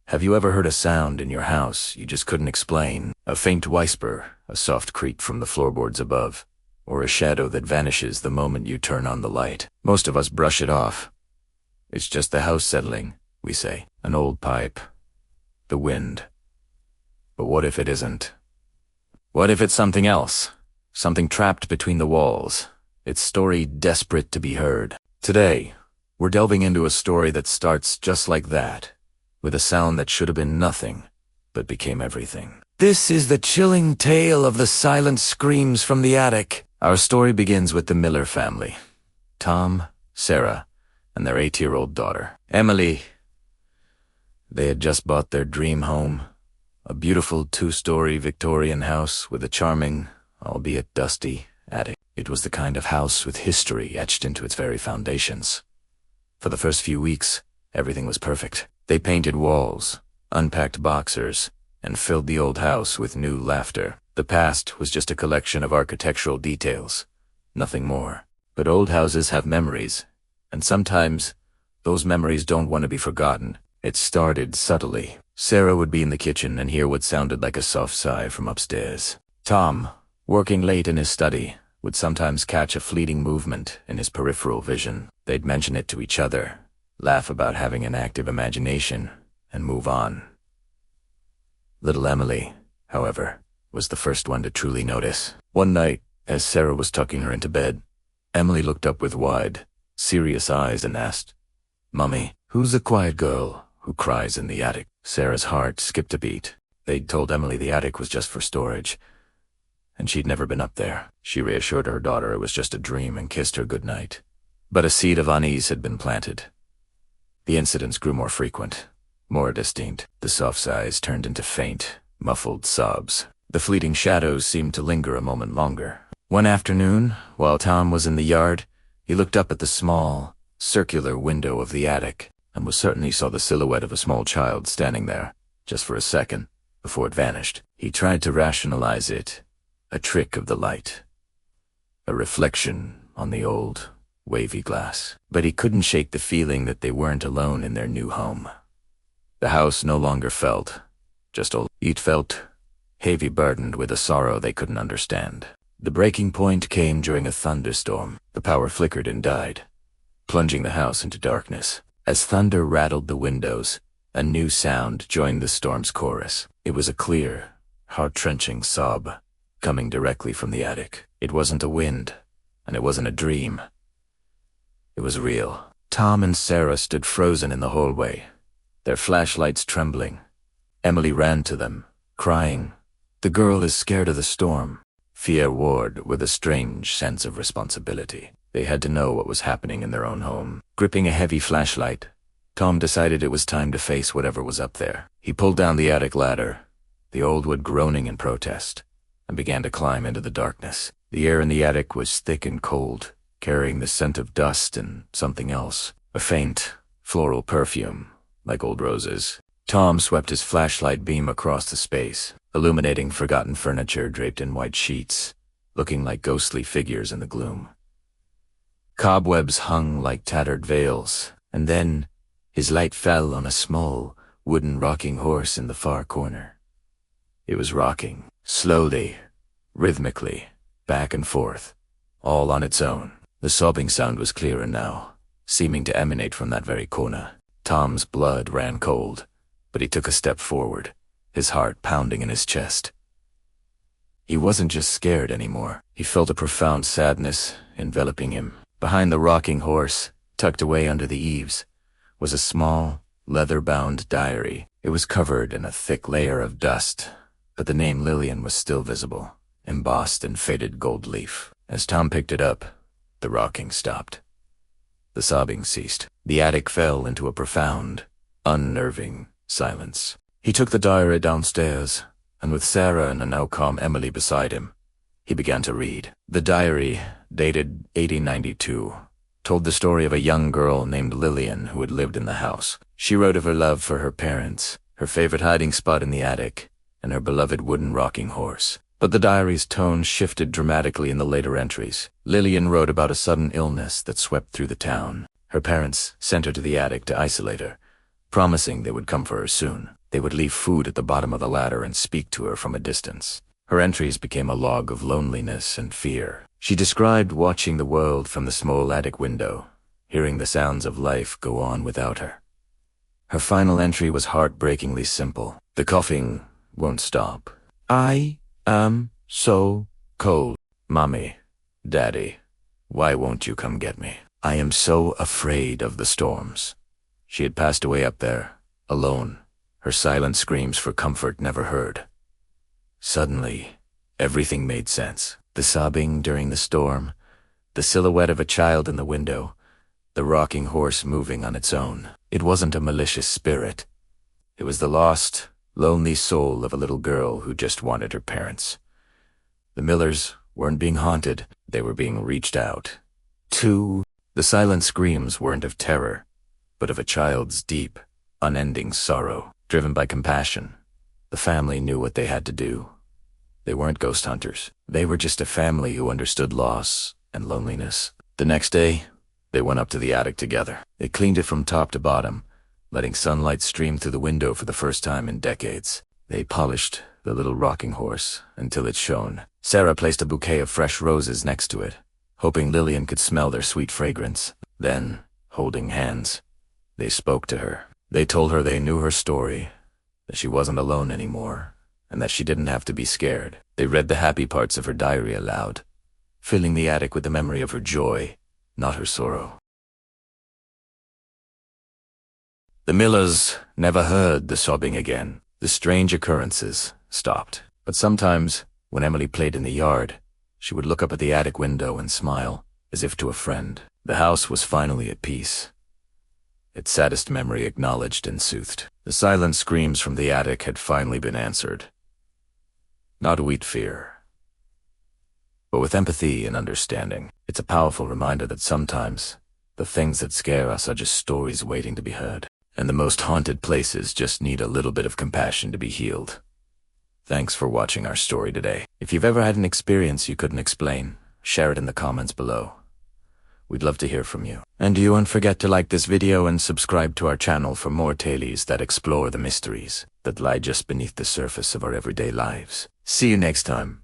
Have you ever heard a sound in your house you just couldn't explain? A faint whisper, a soft creak from the floorboards above, or a shadow that vanishes the moment you turn on the light. Most of us brush it off. It's just the house settling, we say. An old pipe. The wind. But what if it isn't? What if it's something else? Something trapped between the walls. Its story desperate to be heard. Today, we're delving into a story that starts just like that, with a sound that should have been nothing, but became everything. This is the chilling tale of the silent screams from the attic. Our story begins with the Miller family. Tom, Sarah, and their 8-year-old daughter, Emily. They had just bought their dream home, a beautiful 2-story Victorian house with a charming, albeit dusty, attic. It was the kind of house with history etched into its very foundations. For the first few weeks, everything was perfect. They painted walls, unpacked boxers, and filled the old house with new laughter. The past was just a collection of architectural details, nothing more. But old houses have memories, and sometimes those memories don't want to be forgotten. It started subtly. Sarah would be in the kitchen and hear what sounded like a soft sigh from upstairs. Tom, working late in his study, would sometimes catch a fleeting movement in his peripheral vision. They'd mention it to each other, laugh about having an active imagination, and move on. Little Emily, however, was the first one to truly notice. One night, as Sarah was tucking her into bed, Emily looked up with wide, serious eyes and asked, "Mummy, who's the quiet girl who cries in the attic?" Sarah's heart skipped a beat. They'd told Emily the attic was just for storage, and she'd never been up there. She reassured her daughter it was just a dream and kissed her goodnight. But a seed of unease had been planted. The incidents grew more frequent, more distinct. The soft sighs turned into faint, muffled sobs. The fleeting shadows seemed to linger a moment longer. One afternoon, while Tom was in the yard, he looked up at the small, circular window of the attic, and was certain he saw the silhouette of a small child standing there, just for a second, before it vanished. He tried to rationalize it, a trick of the light, a reflection on the old, wavy glass. But he couldn't shake the feeling that they weren't alone in their new home. The house no longer felt just old. It felt heavy, burdened with a sorrow they couldn't understand. The breaking point came during a thunderstorm. The power flickered and died, plunging the house into darkness. As thunder rattled the windows, a new sound joined the storm's chorus. It was a clear, heart-wrenching sob, coming directly from the attic. It wasn't a wind, and it wasn't a dream. It was real. Tom and Sarah stood frozen in the hallway, their flashlights trembling. Emily ran to them, crying, "The girl is scared of the storm." Fear warred with a strange sense of responsibility. They had to know what was happening in their own home. Gripping a heavy flashlight, Tom decided it was time to face whatever was up there. He pulled down the attic ladder, the old wood groaning in protest, and began to climb into the darkness. The air in the attic was thick and cold, carrying the scent of dust and something else, a faint, floral perfume, like old roses. Tom swept his flashlight beam across the space, illuminating forgotten furniture draped in white sheets, looking like ghostly figures in the gloom. Cobwebs hung like tattered veils, and then his light fell on a small, wooden rocking horse in the far corner. It was rocking, slowly, rhythmically, back and forth, all on its own. The sobbing sound was clearer now, seeming to emanate from that very corner. Tom's blood ran cold, but he took a step forward, his heart pounding in his chest. He wasn't just scared anymore. He felt a profound sadness enveloping him. Behind the rocking horse, tucked away under the eaves, was a small, leather-bound diary. It was covered in a thick layer of dust, but the name Lillian was still visible, embossed in faded gold leaf. As Tom picked it up, the rocking stopped. The sobbing ceased. The attic fell into a profound, unnerving silence. He took the diary downstairs, and with Sarah and a now calm Emily beside him, he began to read. The diary, dated 1892, told the story of a young girl named Lillian who had lived in the house. She wrote of her love for her parents, her favorite hiding spot in the attic, and her beloved wooden rocking horse. But the diary's tone shifted dramatically in the later entries. Lillian wrote about a sudden illness that swept through the town. Her parents sent her to the attic to isolate her, promising they would come for her soon. They would leave food at the bottom of the ladder and speak to her from a distance. Her entries became a log of loneliness and fear. She described watching the world from the small attic window, hearing the sounds of life go on without her. Her final entry was heartbreakingly simple. The coughing won't stop. I am so cold. Mommy, Daddy, why won't you come get me? I am so afraid of the storms. She had passed away up there, alone, her silent screams for comfort never heard. Suddenly, everything made sense. The sobbing during the storm, the silhouette of a child in the window, the rocking horse moving on its own. It wasn't a malicious spirit. It was the lost, lonely soul of a little girl who just wanted her parents. The Millers weren't being haunted, they were being reached out to. The silent screams weren't of terror, but of a child's deep, unending sorrow. Driven by compassion, the family knew what they had to do. They weren't ghost hunters. They were just a family who understood loss and loneliness. The next day, they went up to the attic together. They cleaned it from top to bottom, letting sunlight stream through the window for the first time in decades. They polished the little rocking horse until it shone. Sarah placed a bouquet of fresh roses next to it, hoping Lillian could smell their sweet fragrance. Then, holding hands, they spoke to her. They told her they knew her story, that she wasn't alone anymore, and that she didn't have to be scared. They read the happy parts of her diary aloud, filling the attic with the memory of her joy, not her sorrow. The Millers never heard the sobbing again. The strange occurrences stopped. But sometimes, when Emily played in the yard, she would look up at the attic window and smile, as if to a friend. The house was finally at peace, its saddest memory acknowledged and soothed. The silent screams from the attic had finally been answered. Not with fear, but with empathy and understanding. It's a powerful reminder that sometimes the things that scare us are just stories waiting to be heard, and the most haunted places just need a little bit of compassion to be healed. Thanks for watching our story today. If you've ever had an experience you couldn't explain, share it in the comments below. We'd love to hear from you. And don't forget to like this video and subscribe to our channel for more tales that explore the mysteries that lie just beneath the surface of our everyday lives. See you next time.